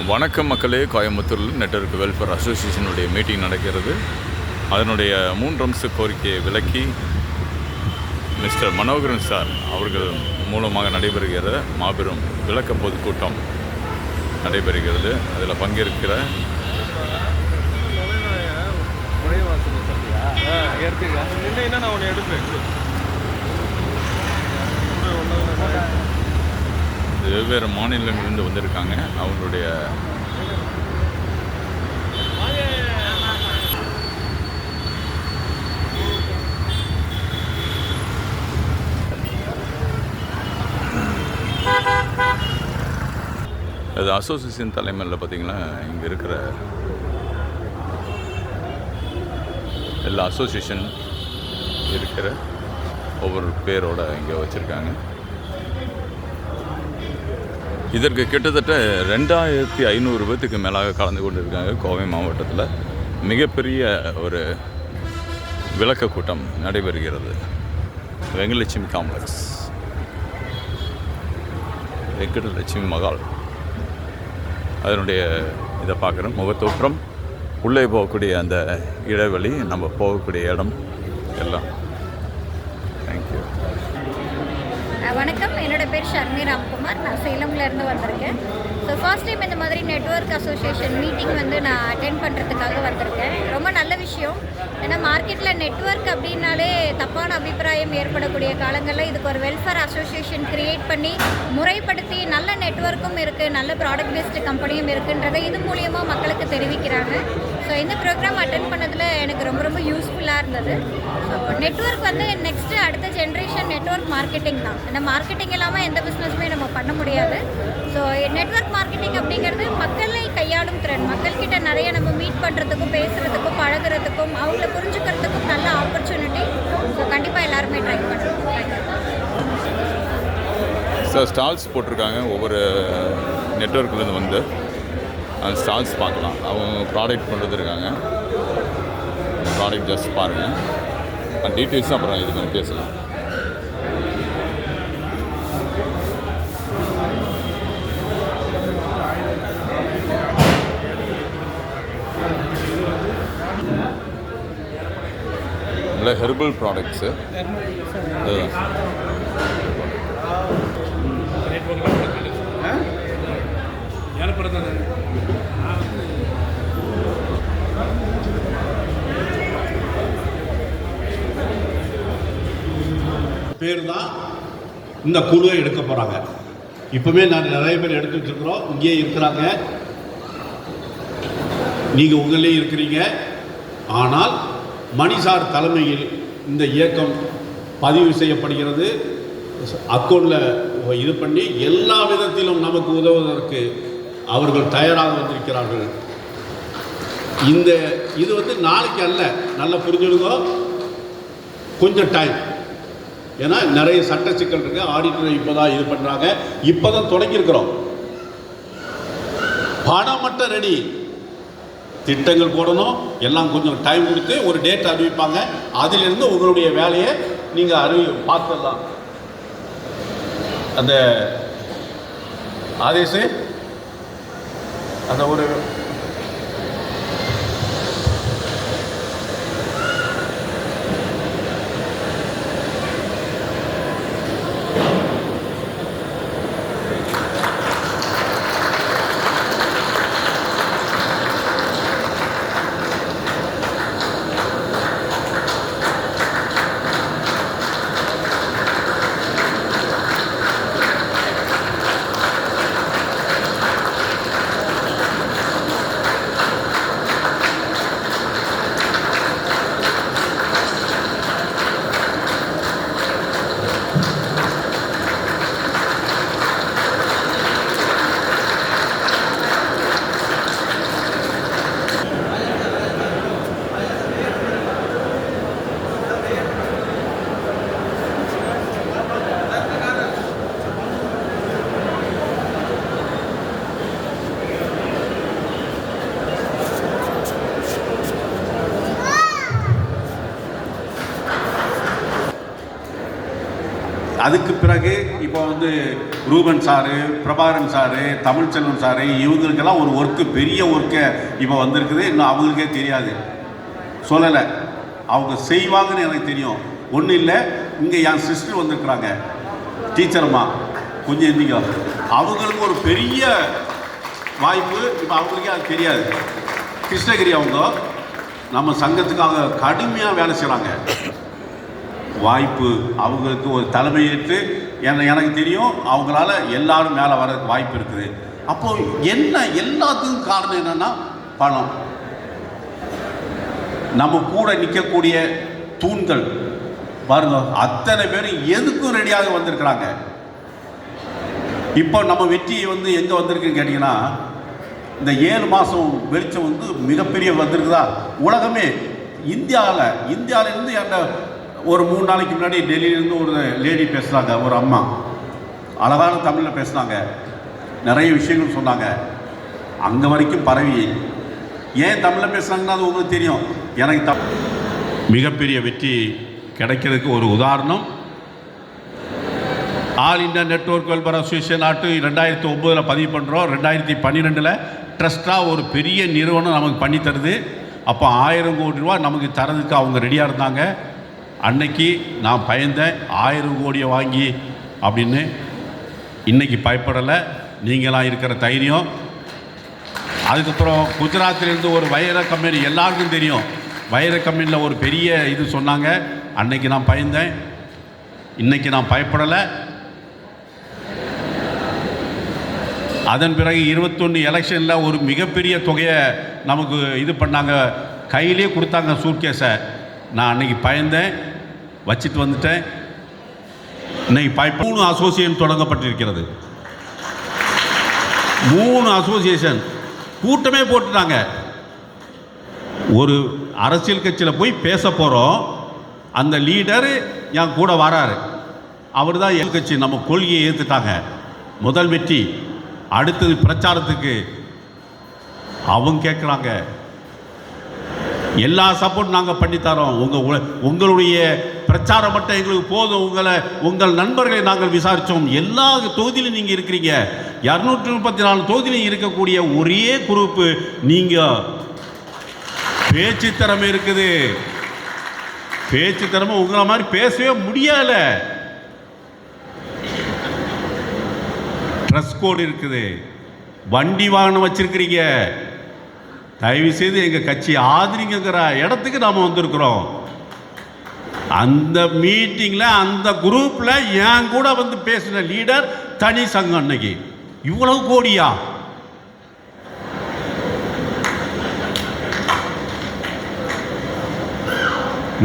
வணக்கம் மக்களே, கோயம்புத்தூரில் நெட்வொர்க் வெல்ஃபேர் அசோசியேஷனுடைய மீட்டிங் நடக்கிறது. அதனுடைய 3 அம்ச கோரிக்கையை விளக்கி மிஸ்டர் மனோகரன் சார் அவர்கள் மூலமாக நடைபெறுகிற மாபெரும் விளக்க பொதுக்கூட்டம் நடைபெறுகிறது. அதில் பங்கேற்கிற வெவ்வேறு மாநிலங்களிலிருந்து வந்திருக்காங்க. அவங்களுடைய அது அசோசியேஷன் தலைமையில் பார்த்திங்கன்னா இங்கே இருக்கிற எல்லா அசோசியேஷன் இருக்கிற ஒவ்வொரு பேரோட இங்கே வச்சுருக்காங்க. இதற்கு கிட்டத்தட்ட 2500 பேர்த்துக்கு மேலாக கலந்து கொண்டு இருக்காங்க. கோவை மாவட்டத்தில் மிகப்பெரிய ஒரு விளக்க கூட்டம் நடைபெறுகிறது. வெங்கலட்சுமி காம்ப்ளெக்ஸ், வெங்கடலட்சுமி மகால், அதனுடைய இதை பார்க்குறோம். முகத்தோற்றம், உள்ளே போகக்கூடிய அந்த இடைவெளி, நம்ம போகக்கூடிய இடம் எல்லாம். தேங்க்யூ. வணக்கம், என்னோட பேர் ஷர்மி ராம்குமார். நான் சேலம்லேருந்து வந்திருக்கேன். ஸோ ஃபர்ஸ்ட் டைம் இந்த மாதிரி நெட்வொர்க் அசோசியேஷன் மீட்டிங் நான் அட்டென்ட் பண்ணுறதுக்காக வந்திருக்கேன். ரொம்ப நல்ல விஷயம். ஏன்னா மார்க்கெட்டில் நெட்வொர்க் அப்படின்னாலே தப்பான அபிப்பிராயம் ஏற்படக்கூடிய காலங்களில் இதுக்கு ஒரு வெல்ஃபேர் அசோசியேஷன் க்ரியேட் பண்ணி முறைப்படுத்தி நல்ல நெட்வொர்க்கும் இருக்குது, நல்ல ப்ராடக்ட் பேஸ்டு கம்பெனியும் இருக்குன்றதை இது மூலியமாக மக்களுக்கு தெரிவிக்கிறாங்க. ஸோ இந்த ப்ரோக்ராம் அட்டென்ட் பண்ணதில் எனக்கு ரொம்ப ரொம்ப யூஸ்ஃபுல்லாக இருந்தது. ஸோ நெட்வொர்க் நெக்ஸ்ட்டு அடுத்த ஜென்ரேஷன் நெட்வொர்க் மார்க்கெட்டிங் தான். ஏன்னா மார்க்கெட்டிங் இல்லாமல் எந்த பிஸ்னஸுமே நம்ம பண்ண முடியாது. ஸோ நெட்வொர்க் மார்க்கெட்டிங் அப்படிங்கிறது மக்களை கையாளும் திறன். மக்கள்கிட்ட நிறைய நம்ம மீட் பண்ணுறதுக்கும், பேசுகிறதுக்கும், பழகிறதுக்கும், அவங்கள புரிஞ்சுக்கிறதுக்கும் நல்ல ஆப்பர்ச்சுனிட்டி. ஸோ கண்டிப்பாக எல்லாருமே ட்ரை பண்ணுறோம். சார் ஸ்டால்ஸ் போட்டிருக்காங்க. ஒவ்வொரு நெட்வொர்க்லேருந்து வந்து அந்த ஸ்டால்ஸ் பார்க்கலாம். அவங்க ப்ராடக்ட் கொண்டு வந்துருக்காங்க. ப்ராடக்ட் ஜஸ்ட் பாருங்கள். அந்த டீட்டெயில்ஸ் அப்புறம் இது மாதிரி பேசலாம். இல்லை ஹெர்பல் ப்ராடக்ட்ஸு பேர் தான் இந்த குழுவை எடுக்க போகிறாங்க. இப்போவே நான் நிறைய பேர் எடுத்து வச்சுருக்கிறோம். இங்கே இருக்கிறாங்க, நீங்கள் உங்களே இருக்கிறீங்க. ஆனால் மணிசார் தலைமையில் இந்த இயக்கம் பதிவு செய்யப்படுகிறது. அக்கௌண்ட்டில் இது பண்ணி எல்லா விதத்திலும் நமக்கு உதவுவதற்கு அவர்கள் தயாராக வந்திருக்கிறார்கள். இந்த இது நாளைக்கு அல்ல, நல்லா புரிஞ்சுடுங்க. கொஞ்சம் டைம். ஏன்னா நிறைய சட்ட சிக்கல் இருக்குது. ஆடிட்டர் இப்போ தான் இது பண்ணுறாங்க. இப்போ தான் தொடங்கியிருக்கிறோம். பணம் மட்டும் ரெடி, திட்டங்கள் போடணும். எல்லாம் கொஞ்சம் டைம் கொடுத்து ஒரு டேட் அறிவிப்பாங்க. அதிலிருந்து உங்களுடைய வேலையை நீங்கள் பார்த்துடலாம். அந்த ஆதேசு அந்த ஒரு அதுக்கு பிறகு இப்போ வந்து Ruban sir, Prabhakaran sir, Tamilselvan sir, இவங்களுக்கெல்லாம் ஒரு ஒர்க்கு, பெரிய ஒர்க்கு இப்போ வந்திருக்குது. இன்னும் அவங்களுக்கே தெரியாது, சொல்லலை. அவங்க செய்வாங்கன்னு எனக்கு தெரியும். ஒன்றும் இல்லை, இங்கே என் சிஸ்டர் வந்திருக்கிறாங்க, டீச்சர்மா, கொஞ்சம் எந்திங்க. அவங்களுக்கு ஒரு பெரிய வாய்ப்பு, இப்போ அவங்களுக்கே அது தெரியாது. கிருஷ்ணகிரி அவங்க நம்ம சங்கத்துக்காக கடுமையாக வேலை செய்கிறாங்க. வாய்ப்பு அவங்களுக்கு ஒரு தலைமையேற்று எனக்கு தெரியும், அவங்களால எல்லாரும் மேலே வர வாய்ப்பு இருக்குது. அப்போது என்ன எல்லாத்துக்கும் காரணம் என்னென்னா பணம். நம்ம கூட நிற்கக்கூடிய தூண்கள் பாருங்க, அத்தனை பேரும் எதுக்கும் ரெடியாக வந்திருக்கிறாங்க. இப்போ நம்ம வெற்றி வந்து எங்கே வந்திருக்குன்னு கேட்டிங்கன்னா, இந்த 7 மாதம் வெளிச்சம் வந்து மிகப்பெரிய வந்திருக்குதா உலகமே. இந்தியாவிலேருந்து என்கிட்ட ஒரு 3 நாளைக்கு முன்னாடி டெல்லியிலேருந்து ஒரு லேடி பேசுகிறாங்க, ஒரு அம்மா அழகான தமிழில் பேசுனாங்க, நிறைய விஷயங்கள் சொன்னாங்க. அங்கே வரைக்கும் பரவி ஏன் தமிழில் பேசுகிறாங்கன்னா அது உங்களுக்கு தெரியும். எனக்கு மிகப்பெரிய வெற்றி கிடைக்கிறதுக்கு ஒரு உதாரணம் all India network welfare association act 2009 பதிவு பண்ணுறோம். 2012 ட்ரஸ்ட்டாக ஒரு பெரிய நிறுவனம் நமக்கு பண்ணி தருது. அப்போ 1000 கோடி ரூபா நமக்கு தரதுக்கு அவங்க ரெடியாக இருந்தாங்க. அன்னைக்கு நான் பயந்தேன், 1000 கோடியை வாங்கி அப்படின்னு. இன்றைக்கி பயப்படலை, நீங்களாம் இருக்கிற தைரியம். அதுக்கப்புறம் குஜராத்திலேருந்து ஒரு வைர கம்பெனி, எல்லாருக்கும் தெரியும், வைர கம்பெனியில் ஒரு பெரிய இது சொன்னாங்க. அன்னைக்கு நான் பயந்தேன், இன்றைக்கி நான் பயப்படலை. அதன் பிறகு 21 எலெக்ஷனில் ஒரு மிகப்பெரிய தொகையை நமக்கு இது பண்ணாங்க, கையிலே கொடுத்தாங்க சூட்கேஸை. நான் அன்றைக்கி பயந்தேன், வச்சுட்டு வந்துட்டேன். இன்னைக்கு 3 அசோசியேஷன் தொடங்கப்பட்டிருக்கிறது. 3 அசோசியேஷன் கூட்டமே போட்டுட்டாங்க. ஒரு அரசியல் கட்சியில் போய் பேச போகிறோம், அந்த லீடர் என் கூட வராரு, அவர் தான் எல் கட்சி நம்ம கொள்கையை ஏற்றுட்டாங்க. முதல் வெற்றி. அடுத்தது பிரச்சாரத்துக்கு அவங்க கேட்குறாங்க, எல்லா சப்போர்ட் நாங்கள் பண்ணித்தரோம், உங்களுடைய பிரச்சாரம் மட்டும் எங்களுக்கு போதும், உங்கள் நண்பர்களை நாங்கள் விசாரித்தோம், எல்லா தொகுதியிலும் நீங்கள் இருக்கிறீங்க, 234 தொகுதியிலும் இருக்கக்கூடிய ஒரே குரூப்பு நீங்கள். பேச்சு திறமை இருக்குது, பேச்சு திறமை உங்களை மாதிரி பேசவே முடியல. ட்ரெஸ் கோடு இருக்குது, வண்டி வாகனம் வச்சிருக்கிறீங்க, தயவு செய்து எங்கள் கட்சி ஆதரிங்கிற இடத்துக்கு நாம் வந்திருக்கிறோம். அந்த மீட்டிங்கில் அந்த குரூப்பில் என் கூட வந்து பேசின லீடர் தனி சங்கம். அன்னைக்கு இவ்வளவு கோடியா?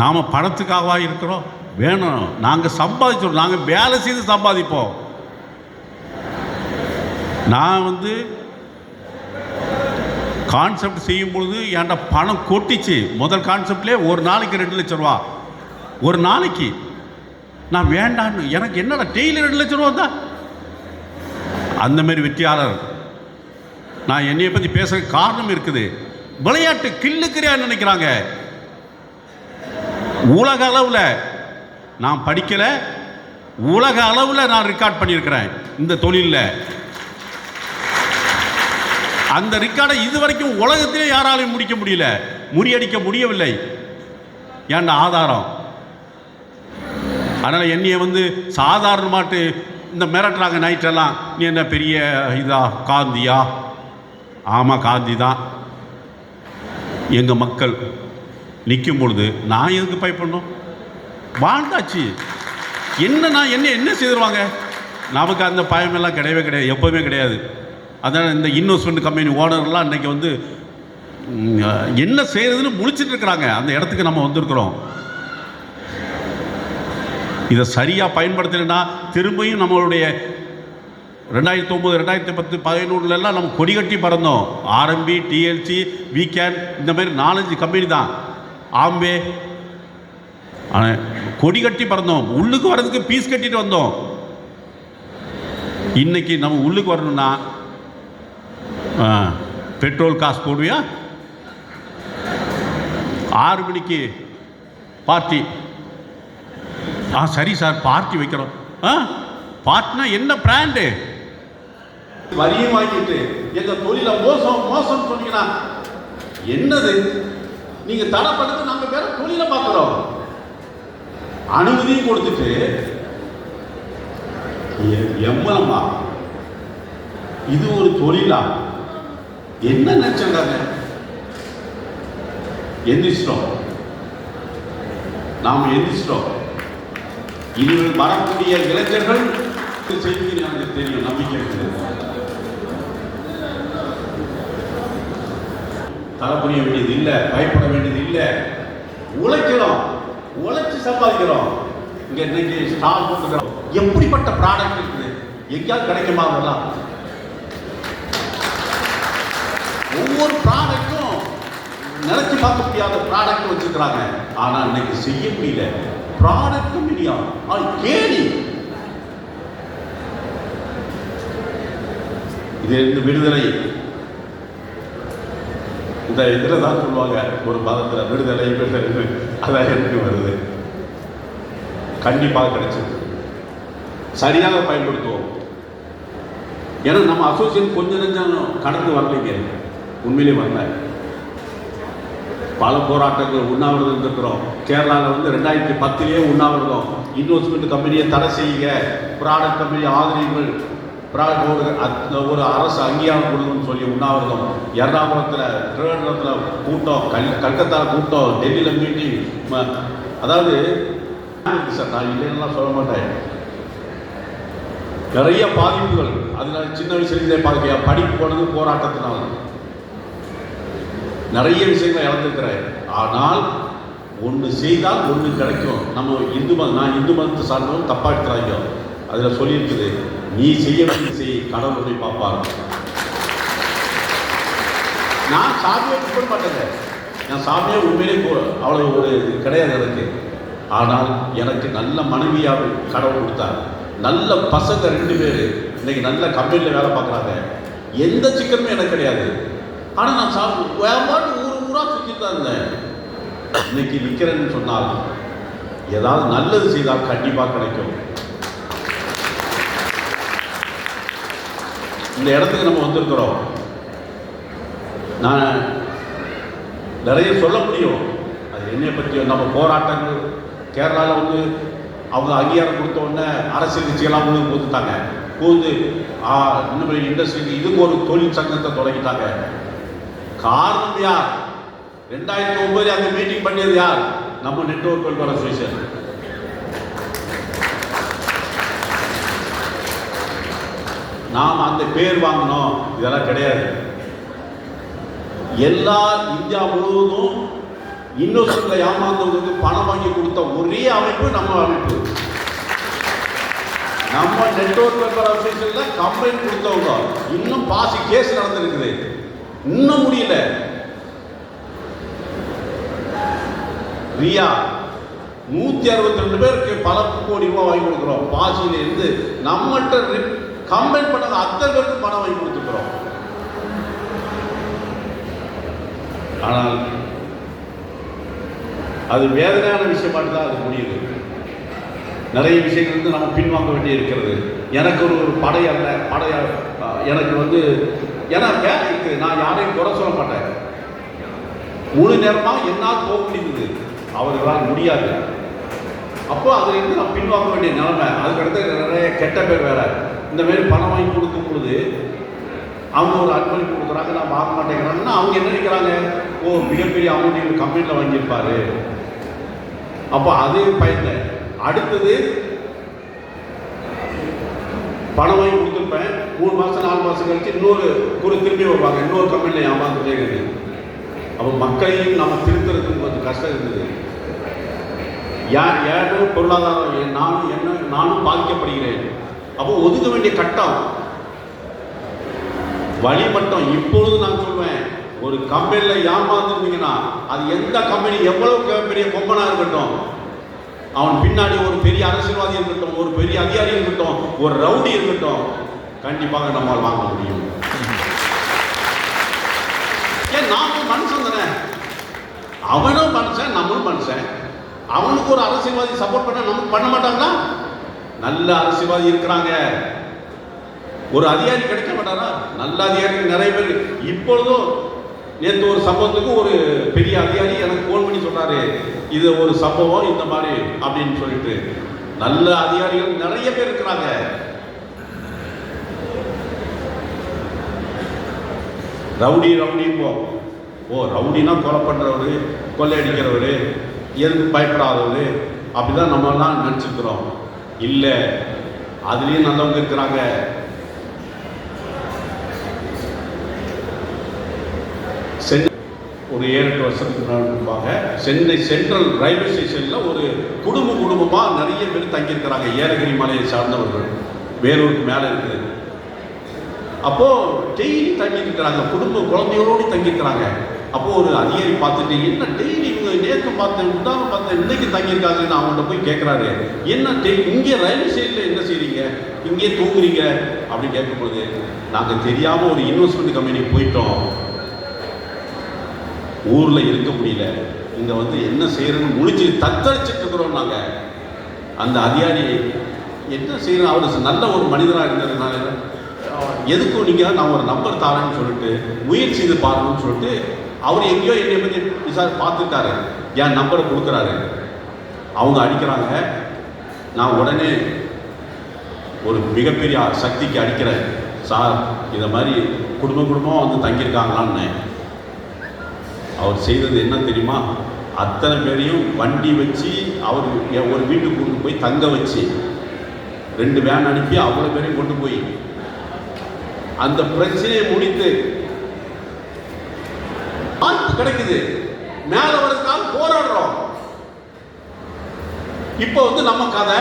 நாம் பணத்துக்காகவா இருக்கிறோம்? வேணும், நாங்கள் சம்பாதிச்சோம், நாங்கள் வேலை செய்து சம்பாதிப்போம். நான் வந்து கான்செப்ட் செய்யும் பொழுது என்கிட்ட பணம் கொட்டிச்சு. முதல் கான்செப்ட்லேயே ஒரு நாளைக்கு 2 லட்சம் ரூபா. ஒரு நாளைக்கு நான் வேண்டான்னு, எனக்கு என்னடா டெய்லி 2 லட்சம் ரூபா தான். அந்தமாரி வெற்றியாளர். நான் என்னையை பற்றி பேசுகிற காரணம் இருக்குது. விளையாட்டு கில்லுக்கிறியான்னு நினைக்கிறாங்க. உலக அளவில் நான் படிக்கலை, உலக அளவில் நான் ரெக்கார்ட் பண்ணியிருக்கிறேன் இந்த தொழிலில். அந்த ரெக்கார்டை இதுவரைக்கும் உலகத்திலே யாராலையும் முடிக்க முடியல, முறியடிக்க முடியவில்லை. ஏன்டா ஆதாரம். அதனால் என்னைய வந்து சாதாரணமாட்டு இந்த மிரட்டுறாங்க நைட்டெல்லாம், நீ என்ன பெரிய இதா காந்தியா? ஆமாம் காந்தி தான். எங்கள் மக்கள் நிற்கும் பொழுது நான் எதுக்கு பயப்படணும்? வாழ்ந்தாச்சு. என்ன செய்திருவாங்க? நமக்கு அந்த பயமெல்லாம் கிடையவே கிடையாது, எப்போவுமே கிடையாது. அதனால் இந்த இன்வெஸ்ட்மெண்ட் கம்பெனி ஓனர்லாம் இன்றைக்கி வந்து என்ன செய்கிறதுன்னு முழிச்சிட்டு இருக்கிறாங்க. அந்த இடத்துக்கு நம்ம வந்திருக்கிறோம். இதை சரியாக பயன்படுத்தலைன்னா திரும்பியும் நம்மளுடைய 2009, 2010, 2011 நம்ம கொடி கட்டி பறந்தோம். ஆர்எம்பி, டிஎல்சி, வீக்கேன், இந்த மாதிரி 4-5 கம்பெனி தான். ஆம்பே கொடி கட்டி பறந்தோம். உள்ளுக்கு வர்றதுக்கு பீஸ் கட்டிட்டு வந்தோம். இன்னைக்கு நம்ம உள்ளுக்கு வரணும்னா பெட்ரோல் காசு போடுவியா? 6 மணிக்கு பார்ட்டி. சரி சார் பார்ட்டி வைக்கிறோம். பாட்னா என்ன பிராண்டு? வரியும் வாங்கிட்டு எங்க தொழில மோசம் சொன்னீங்கன்னா என்னது? நீங்க தடை பண்ணது நாங்க வேற தொழில பார்க்கிறோம். அனுமதியும் கொடுத்துட்டு எம்மலமா இது ஒரு தொழிலா? என்ன நினைச்சாங்க? எந்திரிச்சிட்டோம், நாம் எந்திரிச்சிட்டோம். இனிமேல் வரக்கூடிய இளைஞர்கள் செய்தி எனக்கு தெரியும், நம்பிக்கை இருக்குது. தலை புரிய வேண்டியது இல்லை, பயப்பட வேண்டியது இல்லை. உழைக்கிறோம், உழைச்சி சம்பாதிக்கிறோம். இங்க இன்னைக்கு ஸ்டால் போட்டுக்கிறோம். எப்படிப்பட்ட ப்ராடக்ட் இருக்குது? எங்கேயாவது கிடைக்குமா? அதெல்லாம் ஒவ்வொரு ப்ராடக்டும் நினைச்சு பார்க்க முடியாத ப்ராடக்ட் வச்சிருக்கிறாங்க. ஆனா இன்னைக்கு செய்ய முடியல. ப்ராடக்ட் இல்லையா, கேடி. இது இந்த விடுதலை, இந்த இதில் தான் சொல்லுவாங்க ஒரு மதத்தில் விடுதலை விடுதலை, அதான் எனக்கு வருது. கண்டிப்பாக கிடைச்சது, சரியாக பயன்படுத்துவோம். ஏன்னா நம்ம அசோசியேஷன் கொஞ்சம் நெஞ்சம் கடந்து வரலைங்க, உண்மையிலே வரல. பல போராட்டங்கள், உண்ணாவிரதம் இருந்திருக்கிறோம். கேரளாவில் 2010 உண்ணாவிரதம். இன்வெஸ்ட்மெண்ட் கம்பெனியை தடை செய்யுங்க, ப்ராடக்ட் கம்பெனி ஆதரிவுகள், ஒரு அரசு அங்கீகாரம் கொடுக்கணும்னு சொல்லி உண்ணாவிரதம். எர்ணாகுளத்தில், திருவனந்தபுரத்தில் கூட்டம், கல்கத்தாவில் கூட்டம், டெல்லியில் மீட்டிங். அதாவது சார் நான் இல்லைன்னா சொல்ல மாட்டேன். நிறைய பாதிப்புகள். அதனால சின்ன வயசுலேருந்தே பாதிக்க, படிப்பு போனது போராட்டத்தினால நிறைய விஷயங்களை இழந்திருக்கிறேன். ஆனால் ஒன்று செய்தால் ஒன்று கிடைக்கும். நம்ம இந்து மதம், நான் இந்து மதத்தை சார்ந்தவன், தப்பா எடுத்துறாங்க. அதில் சொல்லியிருக்குது, நீ செய்ய வேண்டிய செய், கடவுளை பார்ப்பார். நான் சாமியை கும்பிட மாட்டேங்க, நான் சாமியை உண்மையிலே அவ்வளோ ஒரு கிடையாது எனக்கு. ஆனால் எனக்கு நல்ல மனைவியாக கடவுள் கொடுத்தார். நல்ல பசங்க 2 பேர் இன்னைக்கு நல்ல கம்பெனியில் வேலை பார்க்குறாங்க. எந்த சிக்கனமும் எனக்கு கிடையாது. ஆனால் நான் வேறுபாடு ஊராக சுற்றி தான் இருந்தேன். இன்னைக்கு நிற்கிறேன்னு சொன்னால் ஏதாவது நல்லது செய்தால் கண்டிப்பாக கிடைக்கும். இந்த இடத்துக்கு நம்ம வந்திருக்கிறோம். நான் நிறைய சொல்ல முடியும், அது என்னை பற்றி. நம்ம போராட்டங்கள் கேரளாவில் அவங்க அங்கீகாரம் கொடுத்த உடனே அரசியல் கட்சியெல்லாம் கொடுத்துட்டாங்க. இன்னும் இண்டஸ்ட்ரிக்கு இதுக்கு ஒரு தொழில் சங்கத்தை தொடங்கிட்டாங்க. காரணம் யார்? 2009 அந்த மீட்டிங் பண்ணியது யார்? நம்ம நெட்வொர்க் வெல்ஃபேர் அசோசியேஷன். நாம் அந்த பேர் வாங்கணும், இதெல்லாம் கிடையாது. எல்லா இந்தியா முழுவதும் இன்வெஸ்ட்மெண்ட்ல ஏமாந்தவங்களுக்கு பணம் வாங்கி கொடுத்த ஒரே அமைப்பு நம்ம அமைப்பு. நம்ம நெட்வொர்க் வெல்ஃபேர் அசோசியேஷன்ல கம்ப்ளைண்ட் கொடுத்தவங்க இன்னும் பாசி கேஸ் நடந்திருக்குது, இன்னும் முடியல. ரியா 162 பேருக்கு பல கோடி ரூபாய் வாங்கி கொடுக்குறோம். பாசியில இருந்து நம்மகிட்ட கம்ப்ளைண்ட் பண்ணாங்க அத்தனை பேருக்கு பணம் வாங்கி கொடுத்துக்கிறோம். ஆனால் அது வேதனையான விஷயமாட்டு தான் அது முடியுது. நிறைய விஷயங்கள் நம்ம பின்வாங்க வேண்டி இருக்கிறது. எனக்கு ஒரு படை அல்ல, எனக்கு ஏன்னா வேலை இருக்குது. நான் யாரையும் குறை சொல்ல மாட்டேன். முழு நேரமாக என்னால் போக முடியுது, அவர்களால் முடியாது. அப்போ அதுலேருந்து நான் பின்வாங்க வேண்டிய நிலைமை. அதுக்கடுத்து நிறைய கெட்ட பேர் வேற. இந்த மாதிரி பணம் வாங்கி கொடுக்கும் பொழுது அவங்க ஒரு அன்பளிப்பு கொடுக்குறாங்க, நான் வாங்க மாட்டேங்கிறாங்கன்னா அவங்க என்ன நினைக்கிறாங்க, மிகப்பெரிய அமௌண்ட் கம்பெனியில் வாங்கியிருப்பாரு. அப்போ அதே பயனில் அடுத்தது பணம் வாங்கி கொடுத்துருப்பேன். 3 மாதம் 4 மாதம் கழிச்சு இன்னொரு திரும்பி வருவாங்க, இன்னொரு கம்பெனியில் ஏமாந்துட்டே இருக்குது. அப்போ மக்களையும் நம்ம திருத்துறதுக்கு கொஞ்சம் கஷ்டம் இருந்தது. ஏதோ பொருளாதாரம் நானும் பாதிக்கப்படுகிறேன். அப்போ ஒதுக்க வேண்டிய கட்டம் வழிமட்டம். இப்பொழுது நான் சொல்வேன், ஒரு கம்பெனியில் ஏமாந்துருந்தீங்கன்னா அது எந்த கம்பெனி எவ்வளவு பெரிய கொம்பனா இருக்கட்டும், அவன் பின்னாடி ஒரு பெரிய அரசியல்வாதி இருக்கட்டும், ஒரு பெரிய அதிகாரி இருக்கட்டும், ஒரு ரவுடி இருக்கட்டும், கண்டிப்பாக நம்மால் வாங்க முடியும். ஏன் நாமும் மனுஷன் தானே, அவனும் மனுஷன், நம்மளும் மனுஷன். அவனுக்கு ஒரு அரசியல்வாதி சப்போர்ட் பண்ண நமக்கு பண்ண மாட்டாங்களா? நல்ல அரசியல்வாதி இருக்கிறாங்க. ஒரு அதிகாரி கிடைக்க மாட்டாரா? நல்ல அதிகாரிகள் நிறைய பேர். இப்பொழுதும் நேற்று ஒரு சம்பவத்துக்கு ஒரு பெரிய அதிகாரி எனக்கு ஃபோன் பண்ணி சொன்னாரு, இது ஒரு சம்பவம் இந்த மாதிரி அப்படின்னு சொல்லிட்டு. நல்ல அதிகாரிகள் நிறைய பேர் இருக்கிறாங்க. ரவுடி ரவுடினா கொலை பண்றவரு, கொள்ளையடிக்கிறவரு, எதுக்கு பயப்படாதவரு, அப்படிதான் நம்ம எல்லாம் நினைச்சிருக்கிறோம். இல்ல, அதுலயும் நல்லவங்க இருக்கிறாங்க. ஒரு 7-8 வருஷத்துக்கு முன்னாடி சென்னை சென்ட்ரல் ரயில்வே ஸ்டேஷனில் ஒரு குடும்பமாக நிறைய பேர் தங்கியிருக்கிறாங்க. ஏலகிரி மலையை சார்ந்தவர்கள், வேலூருக்கு மேலே இருக்குது. அப்போது டெய்லி தங்கியிருக்கிறாங்க, குடும்ப குழந்தைகளோடு தங்கியிருக்கிறாங்க. அப்போது ஒரு அதிகாரி பார்த்துட்டு, என்ன டெய்லி இவங்க நேற்று பார்த்தேன், உதாரணம் பார்த்தேன், இன்னைக்கு தங்கியிருக்காங்கன்னு அவங்கள்ட்ட போய் கேட்குறாரு, என்ன இங்கே ரயில்வே ஸ்டேஷனில் என்ன செய்றீங்க, இங்கே தூங்குறீங்க அப்படின்னு கேட்கும்போது, நாங்கள் தெரியாமல் ஒரு இன்வெஸ்ட்மெண்ட் கம்பெனிக்கு போயிட்டோம், ஊரில் இருக்க முடியல, இங்கே வந்து என்ன செய்யறதுன்னு முடிச்சு தத்தளிச்சுட்டு இருக்கிறோம் நாங்கள். அந்த அதிகாரி என்ன செய்யறோம், அவர் நல்ல ஒரு மனிதராக இருந்ததுனால, எதுக்கும் நீங்கள் நான் ஒரு நம்பர் தரேன்னு சொல்லிட்டு முயற்சி செய்து பாருங்கன்னு சொல்லிட்டு அவர் எங்கேயோ என்னை பற்றி பார்த்துட்டாரு, என் நம்பரை கொடுக்குறாரு. அவங்க அடிக்கிறாங்க. நான் உடனே ஒரு மிகப்பெரிய சக்திக்கு அடிக்கிறேன், சார் இதை மாதிரி குடும்பமாக வந்து தங்கியிருக்காங்களான்னு. அவர் செய்தது என்ன தெரியுமா, அத்தனை பேரையும் வண்டி வச்சு அவர் ஒரு வீட்டுக்கு கொண்டு போய் தங்க வச்சு 2 வேன் அனுப்பி அவ்வளோ பேரையும் கொண்டு போய் அந்த பிரச்சனையை முடித்து வாய்ப்பு கிடைக்குது, மேல வரதுக்காக போராடுறோம். இப்போ வந்து நம்ம கதை,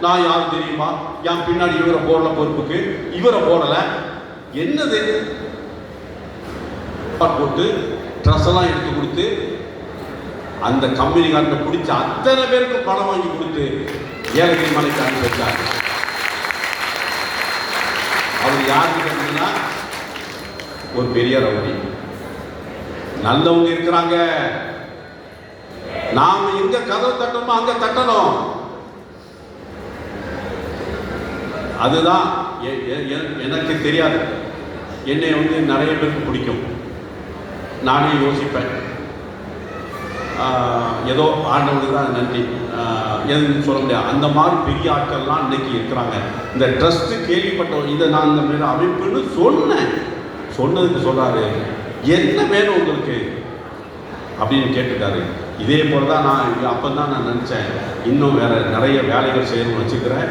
நான் யாரும் தெரியுமா, என் பின்னாடி இவரை போடல, பொறுப்புக்கு இவரை போடல, என்னது போட்டு ட்ரெஸ் எல்லாம் எடுத்து கொடுத்து அந்த கம்பெனிக்காரனை பிடிச்ச அத்தனை பேருக்கு பணம் வாங்கி கொடுத்து ஏலகிரி மலைக்கு அனுப்பி வச்சார். அவர் யாருக்கு கேட்டீங்கன்னா ஒரு பெரிய ரவுடி. நல்லவங்க இருக்கிறாங்க, நாம எங்க கதவு தட்டணுமோ அங்க தட்டணும். அதுதான் எனக்கு தெரியாது. என்னை வந்து நிறைய பேருக்கு பிடிக்கும், நானே யோசிப்பேன், ஏதோ ஆண்டவனுக்கு தான் நன்றி, எதுன்னு சொல்ல முடியாது. அந்த மாதிரி பெரிய ஆட்கள்லாம் இன்னைக்கு இருக்கிறாங்க. இந்த ட்ரஸ்ட்டு கேள்விப்பட்டோம், இதை நான் இந்த மாதிரி அமைப்புன்னு சொன்னதுக்கு சொல்கிறாரு, என்ன வேணும் உங்களுக்கு அப்படின்னு கேட்டுட்டாரு. இதே போல் தான் நான் அப்போ தான் நான் நினச்சேன், இன்னும் வேறு நிறைய வேலைகள் செய்யணும்னு வச்சுக்கிறேன்,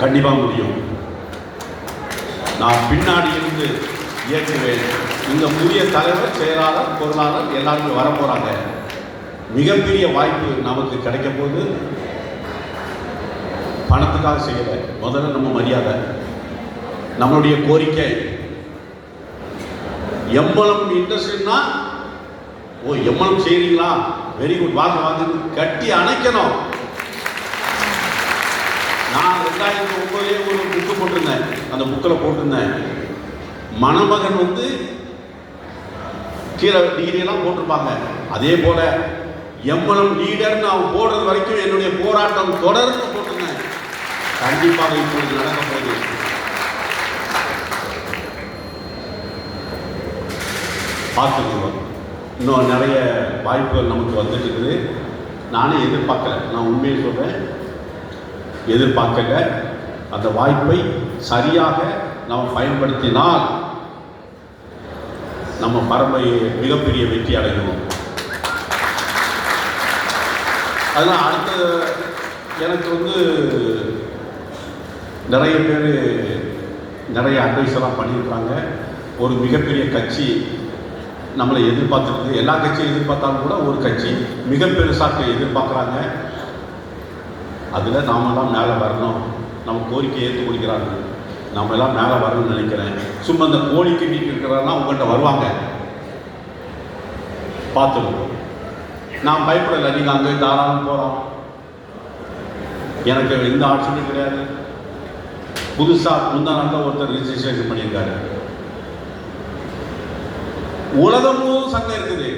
கண்டிப்பாக முடியும். நான் பின்னாடி இருந்து இயக்குவேன். இந்த புதிய தலைவர், செயலாளர், பொருளாளர் எல்லாருமே வர போகிறாங்க. மிகப்பெரிய வாய்ப்பு நமக்கு கிடைக்க போது. பணத்துக்காக செய்யலை, முதல்ல நம்ம மரியாதை, நம்மளுடைய கோரிக்கை. எம்பளம் இண்டஸ்ட்ரின்னா, ஓ எம்பளம் செய்கிறீங்களா, வெரி குட், வாங்க கட்டி அணைக்கணும். நான் 2009 ஒரு புக்கு போட்டிருந்தேன், அந்த புக்கில் போட்டிருந்தேன், மணமகன் வந்து கீழே டிகிரியெல்லாம் போட்டிருப்பாங்க, அதே போல எம்பளம் லீடர்னு அவன் போடுறது வரைக்கும் என்னுடைய போராட்டம் தொடர்ந்து போட்டிருந்தேன். கண்டிப்பாக இப்பொழுது நடக்க போகுது. பார்த்துக்குவோம். இன்னும் நிறைய வாய்ப்புகள் நமக்கு வந்துட்டு இருக்குது. நானே எதிர்பார்க்கல, நான் உண்மையை சொல்கிறேன், எதிர்பார்க்கல. அந்த வாய்ப்பை சரியாக நாம் பயன்படுத்தினால் நம்ம பரம்பரை மிகப்பெரிய வெற்றி அடையணும். அதனால் அடுத்த எனக்கு வந்து நிறைய பேர் நிறைய அட்வைஸ் எல்லாம் பண்ணியிருக்காங்க. ஒரு மிகப்பெரிய கட்சி நம்மளை எதிர்பார்த்துருக்கு. எல்லா கட்சியும் எதிர்பார்த்தாலும் கூட ஒரு கட்சி மிக பெருசாக எதிர்பார்க்குறாங்க. அதில் நாமெல்லாம் மேலே வரணும். நம்ம கோரிக்கையை ஏற்று கொடுக்கிறாங்க, நம்ம எல்லாம் மேலே வரணும்னு நினைக்கிறேன். சும்மா இந்த கோரிக்கை நீட்டு இருக்கிறதெல்லாம் உங்கள்கிட்ட வருவாங்க, பார்த்துருக்கோம். நான் பயப்படலை, நீங்கள் அங்கே தாராளம் போகிறோம், எனக்கு எந்த ஆப்ஷனும் கிடையாது. புதுசாக முந்தா நாளில் ஒருத்தர் ரிஜிஸ்ட்ரேஷன் பண்ணியிருக்காரு. உலகமும் சங்கம் இருக்குது.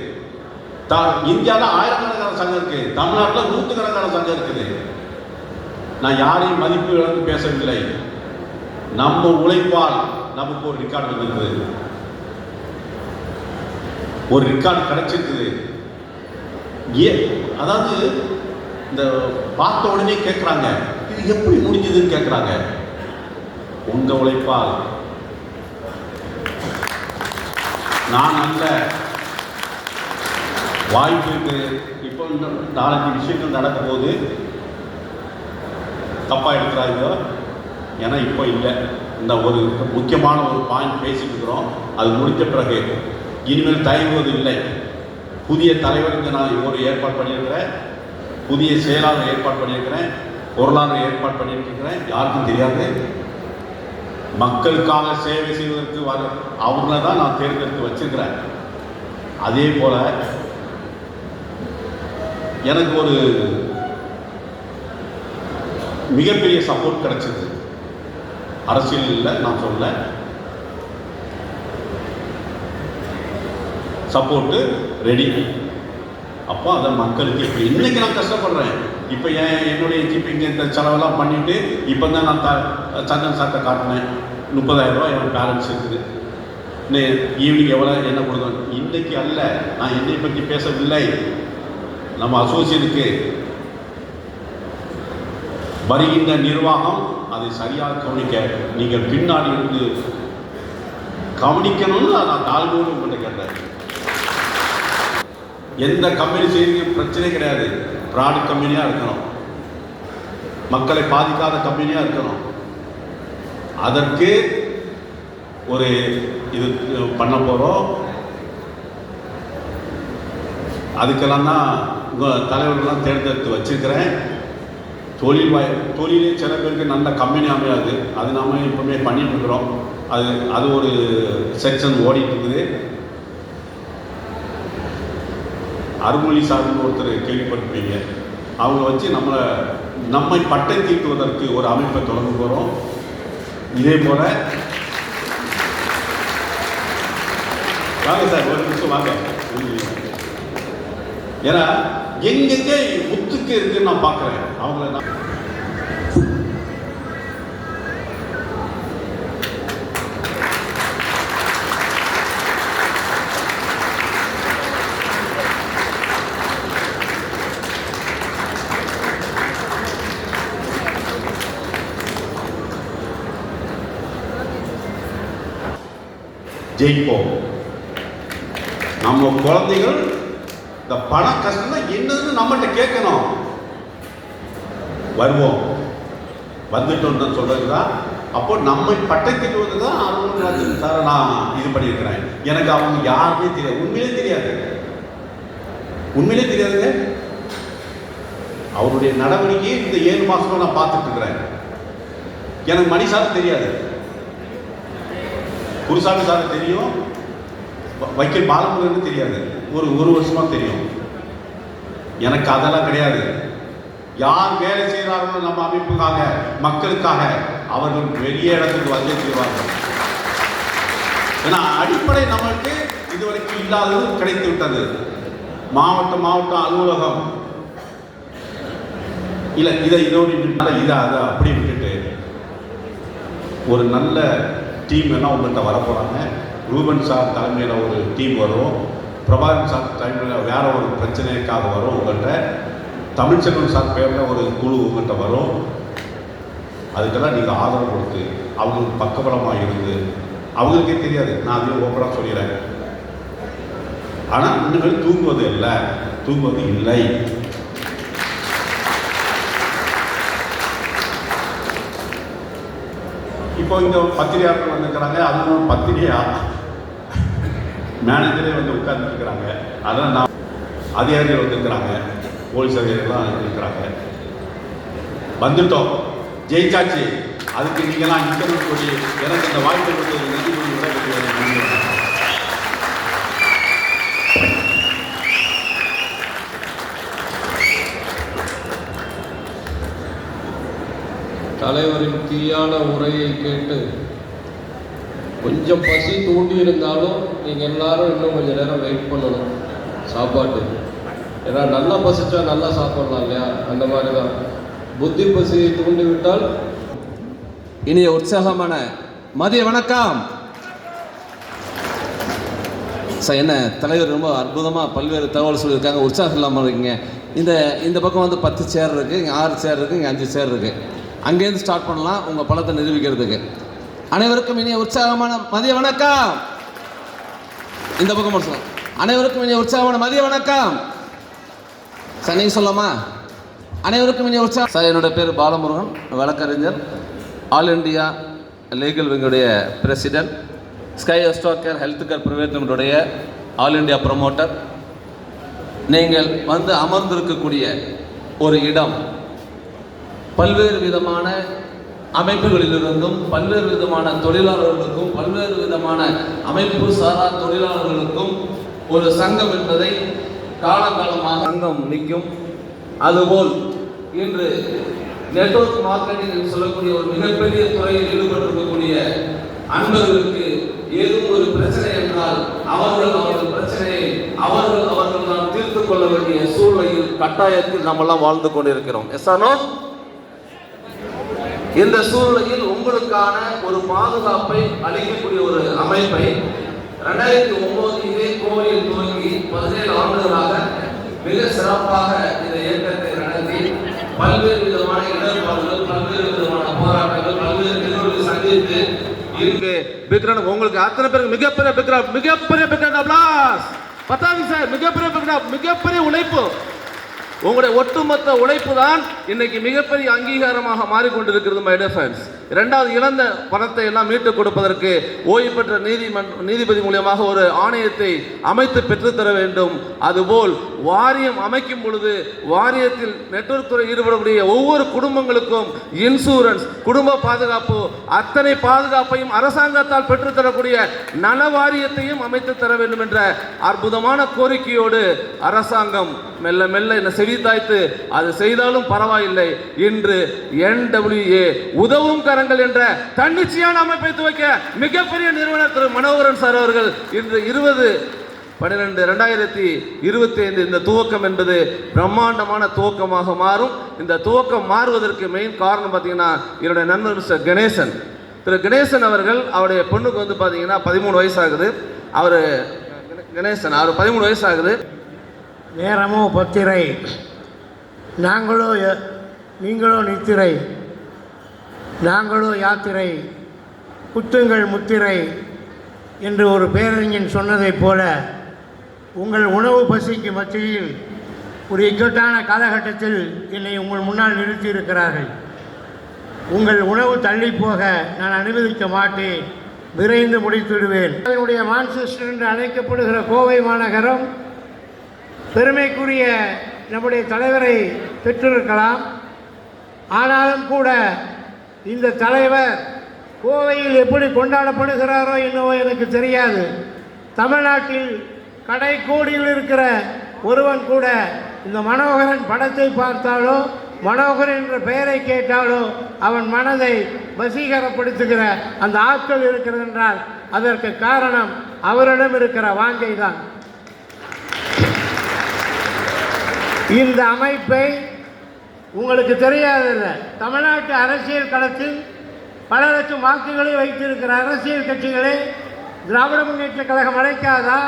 இந்தியாவில் 1000கணக்கான சங்கம் இருக்குது, தமிழ்நாட்டில் 100கணக்கான சங்கம் இருக்குது. நான் யாரையும் மதிப்பு இழந்து பேசவில்லை. நம்ம உழைப்பால் நமக்கு ஒரு ரெக்கார்டு வந்திருக்குது, ஒரு ரெக்கார்டு கிடைச்சிருக்குது. அதாவது இந்த பார்த்த உடனே கேட்குறாங்க, இது எப்படி முடிஞ்சதுன்னு கேட்குறாங்க. உங்க உழைப்பால். நான் அல்ல, வாய்ப்பு இருக்கு. இப்போ இந்த 4-5 விஷயங்கள் நடக்கும்போது தப்பாக எடுக்கிறாங்க. ஏன்னா இப்போ இல்லை, இந்த ஒரு முக்கியமான ஒரு பாயிண்ட் பேசிட்டு இருக்கிறோம். அது முடித்த பிறகு இனிமேல் தயங்குவது இல்லை. புதிய தலைவருக்கு நான் ஒரு ஏற்பாடு பண்ணியிருக்கிறேன், புதிய செயலாளர் ஏற்பாடு பண்ணியிருக்கிறேன், பொருளாதார ஏற்பாடு பண்ணியிருக்கிறேன். யாருக்கும் தெரியாது. மக்களுக்காக சேவை செய்வதற்கு அவங்கள தான் நான் தேர்ந்தெடுத்து வச்சிருக்கிறேன். அதே போல எனக்கு ஒரு மிகப்பெரிய சப்போர்ட் கிடைச்சது. அரசியலில் நான் சொல்ல, சப்போர்ட்டு ரெடி. அப்போ அதை மக்களுக்கு இப்போ இன்னைக்கு நான் கஷ்டப்படுறேன். இப்போ என்னுடைய ஜிபி இங்கே இந்த செலவெல்லாம் பண்ணிவிட்டு இப்போ தான் நான் சந்தன் சார்ட்டை காட்டினேன். 30,000 ரூபா என் பேலன்ஸ் இருக்குது. ஈவினிங் எவ்வளோ என்ன கொடுக்கணும் இன்னைக்கு அல்ல. நான் என்னை பற்றி பேசவில்லை. நம்ம அசோசியேட்டுக்கு வருகின்ற நிர்வாகம் அதை சரியாக கவனிக்க நீங்கள் பின்னாடி இருந்து கவனிக்கணும்னு நான் தாழ்வோடு உங்கள்கிட்ட கேட்டேன். எந்த கம்பெனி செய்ய பிரச்சனை கிடையாது. ப்ராடக்ட் கம்பெனியாக இருக்கணும், மக்களை பாதிக்காத கம்பெனியாக இருக்கணும். அதற்கு ஒரு இது பண்ண போகிறோம். அதுக்கெல்லாம் தான் உங்கள் தலைவர்கள்லாம் தேர்ந்தெடுத்து வச்சுருக்கிறேன். தொழிலே சில பேருக்கு நல்ல கம்பெனி அமையாது. அது நாம இப்போமே பண்ணிட்டுருக்குறோம். அது ஒரு செக்ஷன் ஓடிட்டு இருக்குது. அருள்மொழி சார்னு ஒருத்தர் கேள்விப்பட்டிருப்பீங்க. அவங்க வச்சு நம்மை பட்டை தீட்டுவதற்கு ஒரு அமைப்பை தொடங்க போகிறோம். இதே போல வாங்க சார், ஒரு நிமிஷம் வாங்க. ஏன்னா எங்கெங்கே முத்துக்கு இருக்குன்னு நான் பார்க்குறேன். அவங்கள நான் ஜெயிப்போம். நம்ம குழந்தைகள் இந்த பண கஷ்டம் என்னன்னு நம்மகிட்ட கேட்கணும். வருவோம், வந்துட்டோம் தான் சொல்றது தான். அப்போ நம்மை பட்டை திட்டுவது தான் அருள்ராஜன் சார் நான் இது பண்ணியிருக்கிறேன். எனக்கு அவங்க யாருமே தெரியாது, உண்மையிலே தெரியாதுங்க. அவருடைய நடவடிக்கை இந்த 7 மாசமா நான் பார்த்துட்டு இருக்கிறேன். எனக்கு மணி சார் தெரியாது, குருசாமி சார் தெரியும், வைக்கல் பாலமுருகன் தெரியாது. ஒரு வருஷமா தெரியும். எனக்கு அதெல்லாம் கிடையாது. யார் வேலை செய்கிறார்களோ நம்ம அமைப்புக்காக, மக்களுக்காக, அவர்கள் பெரிய இடத்துக்கு வந்து செய்வார்கள். ஏன்னா அடிப்படை நம்மளுக்கு இதுவரைக்கும் இல்லாதது கிடைத்து விட்டது. மாவட்ட அலுவலகம் இல்லை, இதோடு இதை அதை அப்படி விட்டுட்டு ஒரு நல்ல டீம் எல்லாம் உங்கள்கிட்ட வரப்போகிறாங்க. ரூபன் சார் தலைமையில் ஒரு டீம் வரும், பிரபாகரன் சார் தலைமையில் வேற ஒரு பிரச்சனைக்காக வரும் உங்கள்கிட்ட, தமிழ்ச்செல்வன் சார் பேரில் ஒரு குழு உங்கள்கிட்ட வரும். அதுக்கெல்லாம் நீங்கள் ஆதரவு கொடுத்து அவங்களுக்கு பக்கபலமாக இருந்து, அவங்களுக்கே தெரியாது, நான் அதையும் ஓப்பனாக சொல்லிடுறேன். ஆனால் இன்னும் தூங்குவது இல்லை. இப்போ இங்கே பத்திரிகையாளர்கள் வந்துருக்கிறாங்க. அதுவும் பத்திரிகையா மேனேஜரே வந்து உட்கார்ந்துருக்கிறாங்க. அதெல்லாம் நான் அதிகாரிகள் வந்துருக்கிறாங்க, போலீஸ் அதிகாரிகள்லாம் இருக்கிறாங்க. வந்துட்டோம், ஜெயிச்சாச்சு. அதுக்கு நீங்கள்லாம் இன்டர்வியூ சொல்லி எனக்கு இந்த வாய்ப்பு கொடுத்தது நன்றி விட தலைவரின் தீயான உரையை கேட்டு கொஞ்சம் பசி தூண்டி இருந்தாலும் நீங்கள் எல்லாரும் இன்னும் கொஞ்சம் நேரம் வெயிட் பண்ணணும் சாப்பாட்டு. ஏன்னா நல்லா பசிச்சா நல்லா சாப்பிடலாம் இல்லையா? அந்த மாதிரி தான் புத்தி பசியை தூண்டிவிட்டால். இனிய உற்சாகமான மதிய வணக்கம். சார், என்ன தலைவர் ரொம்ப அற்புதமாக பல்வேறு தகவல் சொல்லியிருக்காங்க. உற்சாகம் இல்லாமல் இருக்கீங்க. இந்த பக்கம் வந்து 10 சேர் இருக்குது, இங்கே 6 சேர் இருக்குது, இங்கே 5 சேர் இருக்குது. அங்கேருந்து ஸ்டார்ட் பண்ணலாம் உங்கள் பலத்தை நிரூபிக்கிறதுக்கு. அனைவருக்கும் இனிய உற்சாகமான மதிய வணக்கம். இந்த பக்கம் மட்டும் அனைவருக்கும் இனிய உற்சாகமான மதிய வணக்கம். சார், நீங்கள் சொல்லலாமா? அனைவருக்கும் இனிய உற்சாகம். சார், என்னோட பேர் பாலமுருகன், வழக்கறிஞர், ஆல் இண்டியா லீகல் விங்குடைய பிரசிடென்ட், ஸ்கை அஸ்டாக்கர் ஹெல்த் கேர் பிரைவேட் லிமிட்டுடைய ஆல் இண்டியா ப்ரமோட்டர். நீங்கள் வந்து அமர்ந்திருக்கக்கூடிய ஒரு இடம் பல்வேறு விதமான அமைப்புகளிலிருந்தும் பல்வேறு விதமான தொழிலாளர்களுக்கும் பல்வேறு விதமான அமைப்பு சாரா தொழிலாளர்களுக்கும் ஒரு சங்கம் என்பதை காலகாலமாக சங்கம் நிற்கும். அதுபோல் இன்று நெட்வொர்க் மார்க்கெட்டிங் என்று சொல்லக்கூடிய ஒரு மிகப்பெரிய துறையில் ஈடுபட்டிருக்கக்கூடிய அன்பர்களுக்கு ஏதும் ஒரு பிரச்சனை என்றால் அவர்கள் பிரச்சனையை அவர்கள் தான் தீர்த்துக் கொள்ள வேண்டிய சூழ்நிலையில் கட்டாயத்தில் நம்மெல்லாம் வாழ்ந்து கொண்டிருக்கிறோம். எஸ்ஆனோ? இந்த சூழ்நிலையில் உங்களுக்கான ஒரு பாதுகாப்பை அளிக்கக்கூடிய ஒரு அமைப்பை 2009 இதே கோவையில் துவங்கி 17 ஆண்டுகளாக மிக சிறப்பாக இந்த இயக்கத்தை நடத்தி பல்வேறு விதமான இடர்பாடுகள், பல்வேறு விதமான போராட்டங்கள், பல்வேறு நிகழ்வுகளை சந்தித்து இருக்கு. பிக்ரான் உங்களுக்கு அத்தனை பேருக்கு மிகப்பெரிய அப்ளாஸ். பத்தாது சார், மிகப்பெரிய உழைப்பு. உங்களுடைய ஒட்டுமொத்த உழைப்பு தான் இன்னைக்கு மிகப்பெரிய அங்கீகாரமாக மாறிக்கொண்டிருக்கிறது. மை டியர் ஃப்ரெண்ட்ஸ், இரண்டாவது இழந்த பணத்தை எல்லாம் மீட்டுக் கொடுப்பதற்கு ஓய்வு பெற்ற நீதிபதி மூலமாக ஒரு ஆணையத்தை அமைத்து பெற்றுத்தர வேண்டும். அதுபோல் வாரியம் அமைக்கும் பொழுது வாரியத்தில் நெட்வொர்க் துறை ஈடுபடக்கூடிய ஒவ்வொரு குடும்பங்களுக்கும் இன்சூரன்ஸ், குடும்ப பாதுகாப்பு, அத்தனை பாதுகாப்பையும் அரசாங்கத்தால் பெற்றுத்தரக்கூடிய நல வாரியத்தையும் அமைத்து தர வேண்டும் என்ற அற்புதமான கோரிக்கையோடு அரசாங்கம் மெல்ல மெல்ல என்ன செவித்தாய்த்து அது செய்தாலும் பரவாயில்லை. இன்று NWA உதவும் கரங்கள் என்ற தன்னிச்சையான அமைப்பை துவக்க மிகப்பெரிய நிறுவனர் திரு மனோகரன் சார் அவர்கள் இன்று 20/12/2025 இந்த துவக்கம் என்பது பிரம்மாண்டமான துவக்கமாக மாறும். இந்த துவக்கம் மாறுவதற்கு மெயின் காரணம் பார்த்தீங்கன்னா என்னுடைய நண்பர் மிஸ்டர் கணேசன். திரு கணேசன் அவர்கள், அவருடைய பொண்ணுக்கு வந்து பார்த்தீங்கன்னா 13 வயசு ஆகுது. அவர் 13 வயசு ஆகுது. நேரமோ பத்திரை, நீங்களோ நித்திரை, நாங்களோ யாத்திரை, குத்துங்கள் முத்திரை என்று ஒரு பேரறிஞன் சொன்னதைப் போல உங்கள் உணவு பசிக்கு மத்தியில் ஒரு இக்கட்டான காலகட்டத்தில் என்னை உங்கள் முன்னால் நிறுத்தியிருக்கிறார்கள். உங்கள் உணவு தள்ளி போக நான் அனுமதிக்க மாட்டேன், விரைந்து முடித்துவிடுவேன். அதனுடைய மான்செஸ்டர் என்று அழைக்கப்படுகிற கோவை மாநகரம் பெருமைக்குரிய நம்முடைய தலைவரை பெற்றிருக்கலாம். ஆனாலும் கூட இந்த தலைவர் கோவையில் எப்படி கொண்டாடப்படுகிறாரோ என்னவோ எனக்கு தெரியாது. தமிழ்நாட்டில் கடைக்கோடியில் இருக்கிற ஒருவன் கூட இந்த மனோகரன் படத்தை பார்த்தாலோ மனோகரன் என்ற பெயரை கேட்டாலோ அவன் மனதை வசீகரப்படுத்துகிற அந்த ஆட்கள் இருக்கிறது என்றால் அதற்கு காரணம் அவரிடம் இருக்கிற வாங்கை தான். இந்த அமைப்பை உங்களுக்கு தெரியாதில்லை, தமிழ்நாட்டு அரசியல் களத்தில் பல லட்சம் வாக்குகளை வைத்திருக்கிற அரசியல் கட்சிகளை திராவிட முன்னேற்ற கழகம் அழைக்காதா,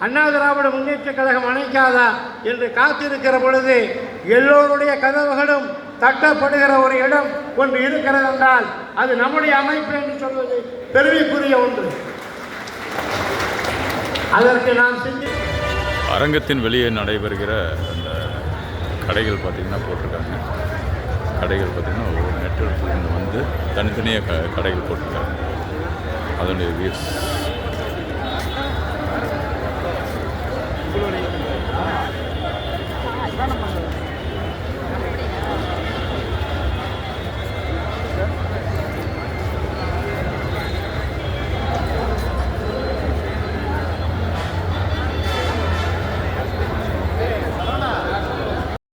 அண்ணா திராவிட முன்னேற்ற கழகம் அழைக்காதா என்று காத்திருக்கிற பொழுது எல்லோருடைய கதவுகளும் தட்டப்படுகிற ஒரு இடம் ஒன்று இருக்கிறது என்றால் அது நம்முடைய அமைப்பு என்று சொல்வது பெருமைக்குரிய ஒன்று. அதற்கு நாம் அரங்கத்தின் வெளியே நடைபெறுகிற அந்த கடைகள் பார்த்திங்கன்னா போட்டிருக்காங்க. கடைகள் பார்த்திங்கன்னா ஒரு நெட்வொர்க்லேருந்து வந்து தனித்தனியாக கடைகள் போட்டிருக்காங்க. அதனுடைய வியூஸ்